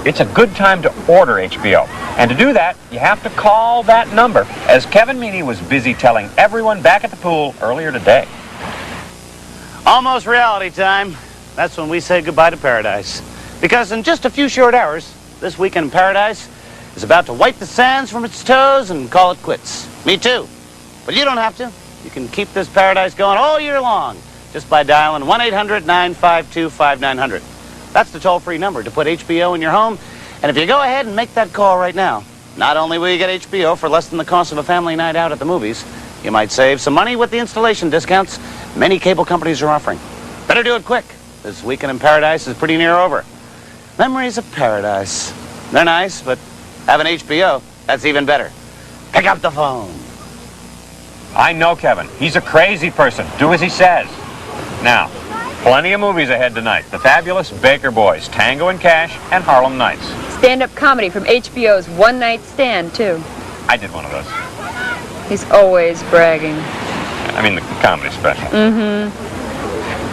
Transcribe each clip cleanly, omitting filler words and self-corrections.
it's a good time to order HBO. And to do that, you have to call that number, as Kevin Meaney was busy telling everyone back at the pool earlier today. Almost reality time. That's when we say goodbye to paradise. Because in just a few short hours, this weekend in paradise is about to wipe the sands from its toes and call it quits. Me too. But you don't have to. You can keep this paradise going all year long just by dialing 1-800-952-5900. That's the toll-free number to put HBO in your home. And if you go ahead and make that call right now, not only will you get HBO for less than the cost of a family night out at the movies, you might save some money with the installation discounts many cable companies are offering. Better do it quick. This weekend in paradise is pretty near over. Memories of paradise. They're nice, but having HBO, that's even better. Pick up the phone. I know Kevin. He's a crazy person. Do as he says. Now, plenty of movies ahead tonight. The Fabulous Baker Boys, Tango and Cash, and Harlem Nights. Stand-up comedy from HBO's One Night Stand, too. I did one of those. He's always bragging. I mean, the comedy special. Mm-hmm.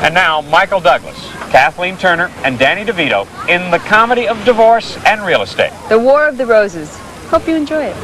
And now, Michael Douglas, Kathleen Turner, and Danny DeVito in the comedy of divorce and real estate. The War of the Roses. Hope you enjoy it.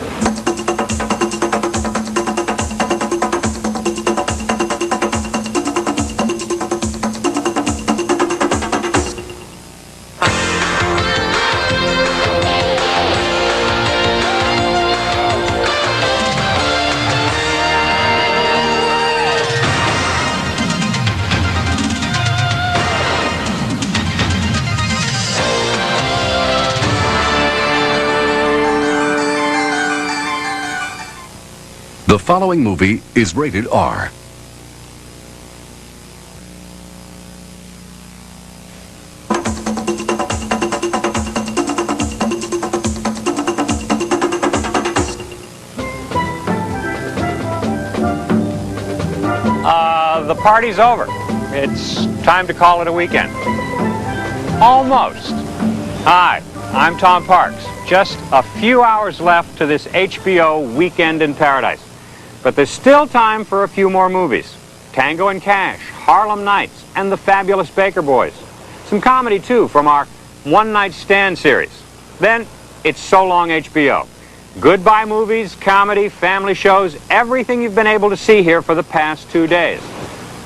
The following movie is rated R. The party's over. It's time to call it a weekend. Almost. Hi, I'm Tom Parks. Just a few hours left to this HBO Weekend in Paradise. But there's still time for a few more movies. Tango and Cash, Harlem Nights, and The Fabulous Baker Boys. Some comedy, too, from our One Night Stand series. Then, it's so long HBO. Goodbye movies, comedy, family shows, everything you've been able to see here for the past 2 days.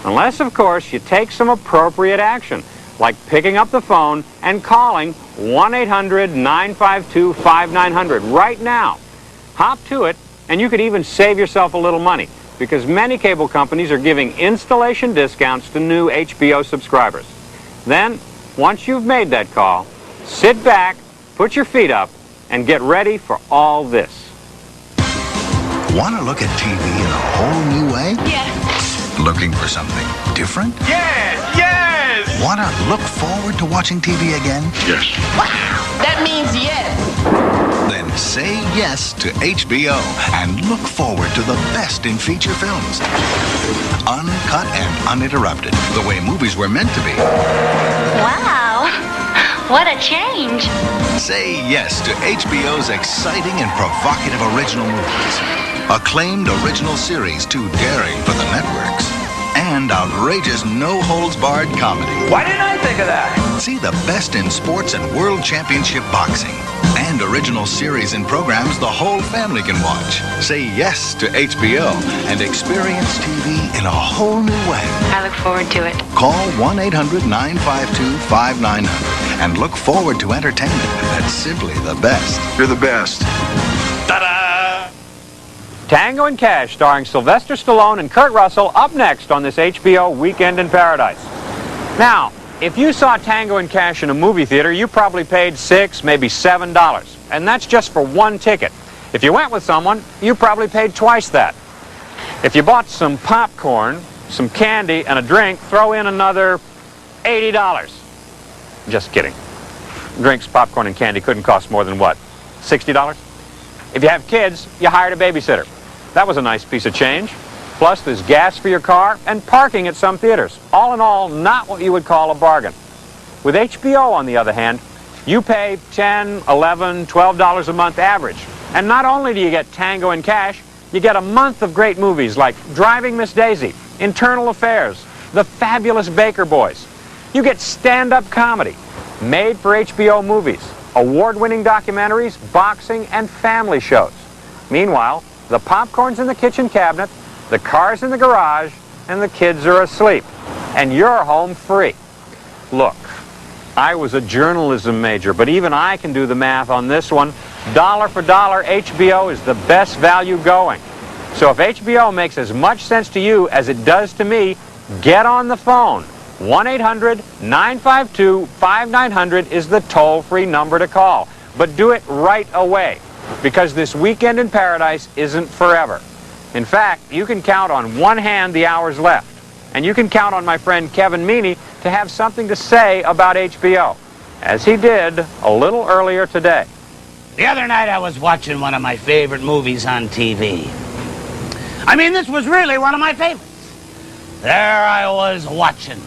Unless, of course, you take some appropriate action, like picking up the phone and calling 1-800-952-5900 right now. Hop to it, and you could even save yourself a little money, because many cable companies are giving installation discounts to new HBO subscribers. Then, once you've made that call, sit back, put your feet up, and get ready for all this. Want to look at TV in a whole new way? Yes. Looking for something different? Yes! Yes! Want to look forward to watching TV again? Yes. Wow, that means yes. Then say yes to HBO and look forward to the best in feature films. Uncut and uninterrupted, the way movies were meant to be. Wow, what a change. Say yes to HBO's exciting and provocative original movies. Acclaimed original series too daring for the networks. And outrageous no-holds-barred comedy. Why didn't I think of that? See the best in sports and world championship boxing. And original series and programs the whole family can watch. Say yes to HBO and experience TV in a whole new way. I look forward to it. Call 1-800-952-5900 and look forward to entertainment that's simply the best. You're the best. Ta-da! Tango and Cash, starring Sylvester Stallone and Kurt Russell, up next on this HBO Weekend in Paradise. Now, if you saw Tango and Cash in a movie theater, you probably paid $6, maybe $7. And that's just for one ticket. If you went with someone, you probably paid twice that. If you bought some popcorn, some candy, and a drink, throw in another $80. Just kidding. Drinks, popcorn, and candy couldn't cost more than what? $60? If you have kids, you hired a babysitter. That was a nice piece of change. Plus, there's gas for your car and parking at some theaters. All in all, not what you would call a bargain. With HBO, on the other hand, you pay $10, $11, $12 a month average. And not only do you get Tango and Cash, you get a month of great movies like Driving Miss Daisy, Internal Affairs, The Fabulous Baker Boys. You get stand-up comedy, made for HBO movies, award-winning documentaries, boxing, and family shows. Meanwhile, the popcorn's in the kitchen cabinet, the car's in the garage, and the kids are asleep. And you're home free. Look, I was a journalism major, but even I can do the math on this one. Dollar for dollar, HBO is the best value going. So if HBO makes as much sense to you as it does to me, get on the phone. 1-800-952-5900 is the toll-free number to call. But do it right away, because this weekend in paradise isn't forever. In fact, you can count on one hand the hours left. And you can count on my friend Kevin Meaney to have something to say about HBO, as he did a little earlier today. The other night I was watching one of my favorite movies on TV. I mean, this was really one of my favorites. There I was watching.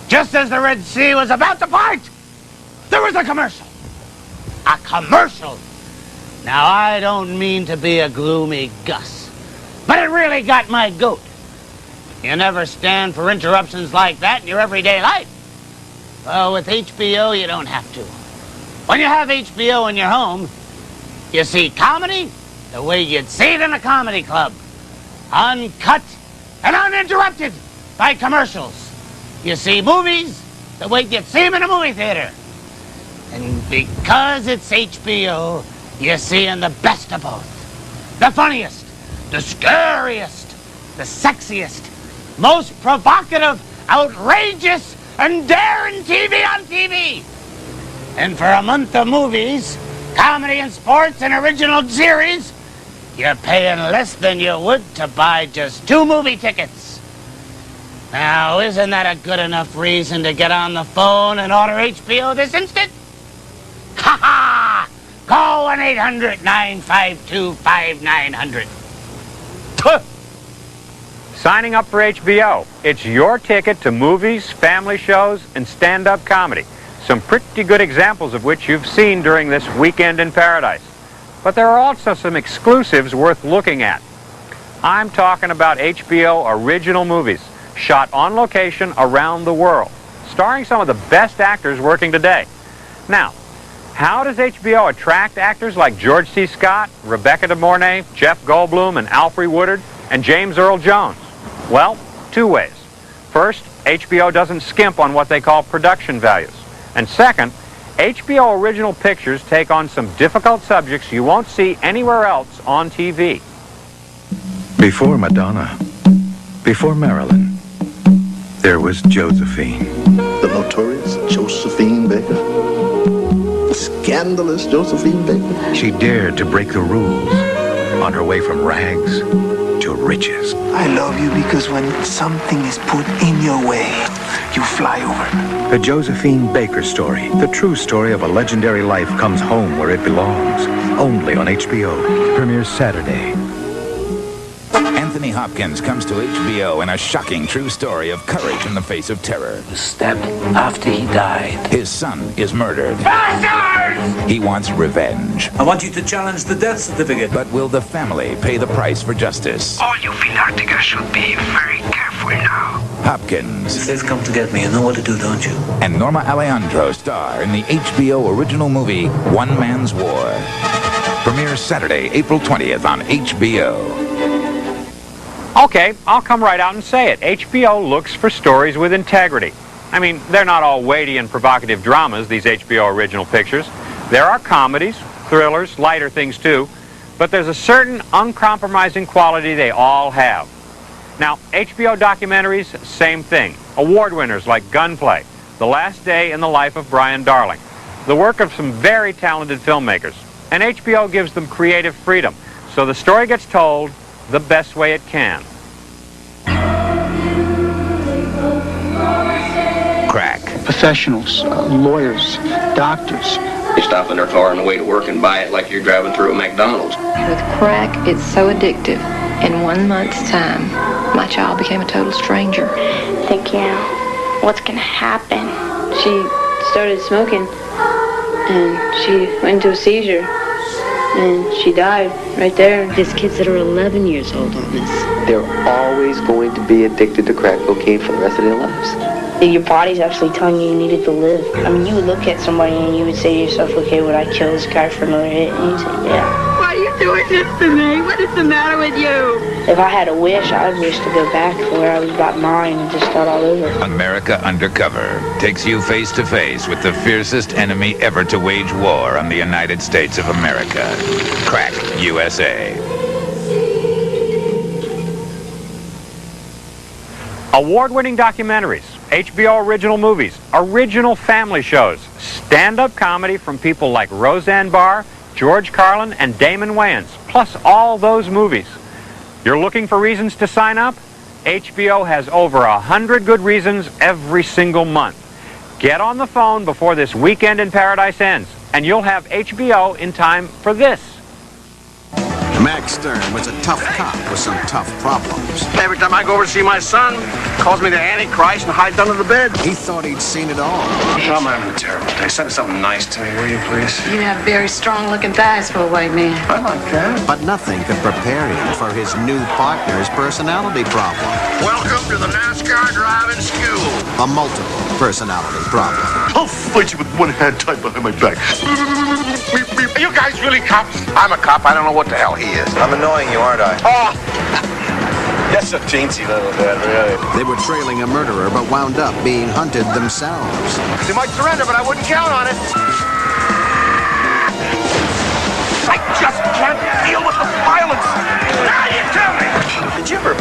Just as the Red Sea was about to part, there was a commercial. A commercial. Now, I don't mean to be a gloomy Gus, but it really got my goat. You never stand for interruptions like that in your everyday life. Well, with HBO, you don't have to. When you have HBO in your home, you see comedy the way you'd see it in a comedy club. Uncut and uninterrupted by commercials. You see movies the way you'd see them in a movie theater. And because it's HBO, you're seeing the best of both. The funniest, the scariest, the sexiest, most provocative, outrageous, and daring TV on TV. And for a month of movies, comedy and sports and original series, you're paying less than you would to buy just 2 movie tickets. Now, isn't that a good enough reason to get on the phone and order HBO this instant? Ha ha! Call 1-800-952-5900. Signing up for HBO. It's your ticket to movies, family shows, and stand-up comedy. Some pretty good examples of which you've seen during this weekend in paradise. But there are also some exclusives worth looking at. I'm talking about HBO original movies, shot on location around the world, starring some of the best actors working today. Now, how does HBO attract actors like George C. Scott, Rebecca De Mornay, Jeff Goldblum, and Alfre Woodard, and James Earl Jones? Well, 2 ways. First, HBO doesn't skimp on what they call production values. And second, HBO original pictures take on some difficult subjects you won't see anywhere else on TV. Before Madonna, before Marilyn, there was Josephine. The notorious Josephine Baker. The scandalous Josephine Baker. She dared to break the rules on her way from rags to riches. I love you because when something is put in your way, you fly over. The Josephine Baker story, the true story of a legendary life, comes home where it belongs. Only on HBO. Premieres Saturday. Anthony Hopkins comes to HBO in a shocking true story of courage in the face of terror. He was stabbed after he died. His son is murdered. Bastards! He wants revenge. I want you to challenge the death certificate. But will the family pay the price for justice? All you Finartica should be very careful now. Hopkins. If they've come to get me, you know what to do, don't you? And Norma Alejandro star in the HBO original movie One Man's War. Premieres Saturday, April 20th on HBO. Okay, I'll come right out and say it. HBO looks for stories with integrity. I mean, they're not all weighty and provocative dramas, these HBO original pictures. There are comedies, thrillers, lighter things too, but there's a certain uncompromising quality they all have. Now, HBO documentaries, same thing. Award winners like Gunplay, The Last Day in the Life of Brian Darling, the work of some very talented filmmakers. And HBO gives them creative freedom, so the story gets told the best way it can. Crack. Professionals, lawyers, doctors. You stop in their car on the way to work and buy it like you're driving through a McDonald's. With crack, it's so addictive. In 1 month's time, my child became a total stranger. Thinking, what's gonna happen? She started smoking, and she went into a seizure, and she died right there. There's kids that are 11 years old on this. They're always going to be addicted to crack cocaine for the rest of their lives. Your body's actually telling you needed to live. I mean, you would look at somebody and you would say to yourself, okay, would I kill this guy for another hit? And you'd say, yeah. Why are you doing this to me? What is the matter with you? If I had a wish, I'd wish to go back to where I was about 9 and just start all over. America Undercover takes you face to face with the fiercest enemy ever to wage war on the United States of America. Crack USA. Award-winning documentaries, HBO original movies, original family shows, stand-up comedy from people like Roseanne Barr, George Carlin, and Damon Wayans, plus all those movies. You're looking for reasons to sign up? HBO has over 100 good reasons every single month. Get on the phone before this Weekend in Paradise ends, and you'll have HBO in time for this. Max Stern was a tough cop with some tough problems. Every time I go over to see my son, he calls me the Antichrist and hides under the bed. He thought he'd seen it all. I'm having a terrible day. Send something nice to me, will you, please? You have very strong-looking thighs for a white man. I like that. But nothing could prepare him for his new partner's personality problem. Welcome to the NASCAR driving school. A multiple personality problem. I'll fight you with one hand tied behind my back. Are you guys really cops? I'm a cop. I don't know what the hell he is. I'm annoying you, aren't I? Oh! You're so teensy little bit, really. They were trailing a murderer, but wound up being hunted themselves. They might surrender, but I wouldn't count on it. I just can't deal with the violence. Now you tell me! Did you ever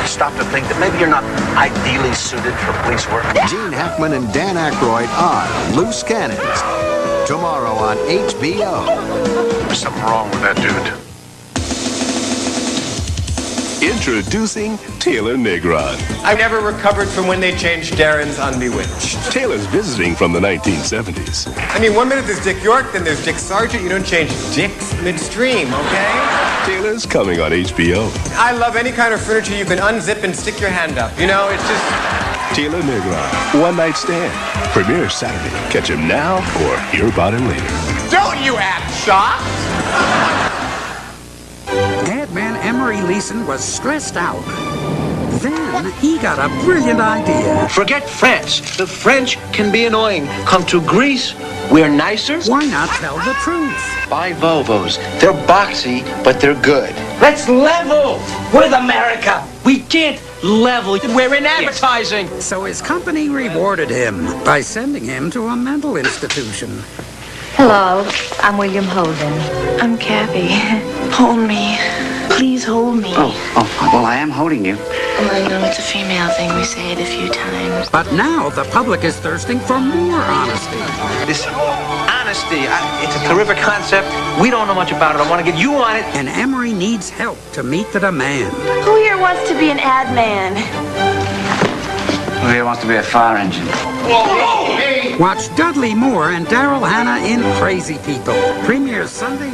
stop to think that maybe you're not ideally suited for police work? Gene Hackman and Dan Aykroyd are Loose Cannons. Tomorrow on HBO. There's something wrong with that dude. Introducing Taylor Negron. I never recovered from when they changed Darren's on Bewitched. Taylor's visiting from the 1970s. I mean, one minute there's Dick York, then there's Dick Sargent. You don't change dicks midstream, okay? Taylor's coming on HBO. I love any kind of furniture you can unzip and stick your hand up. You know, it's just... Taylor Negron, One Night Stand. Premieres Saturday. Catch him now or hear about him later. Don't you act shocked! Adman Emery Leeson was stressed out. Then he got a brilliant idea. Forget France. The French can be annoying. Come to Greece, we're nicer. Why not tell the truth? Buy Volvos. They're boxy, but they're good. Let's level with America. We can't level. We're in advertising. So his company rewarded him by sending him to a mental institution. Hello, I'm William Holden. I'm Kathy. Hold me. Please hold me. Oh, well, I am holding you. Oh, I know it's a female thing. We say it a few times. But now the public is thirsting for more honesty. This honesty, it's a terrific concept. We don't know much about it. I want to get you on it. And Emery needs help to meet the demand. Who here wants to be an ad man? Who here wants to be a fire engine? Watch Dudley Moore and Daryl Hannah in Crazy People. Premieres Sunday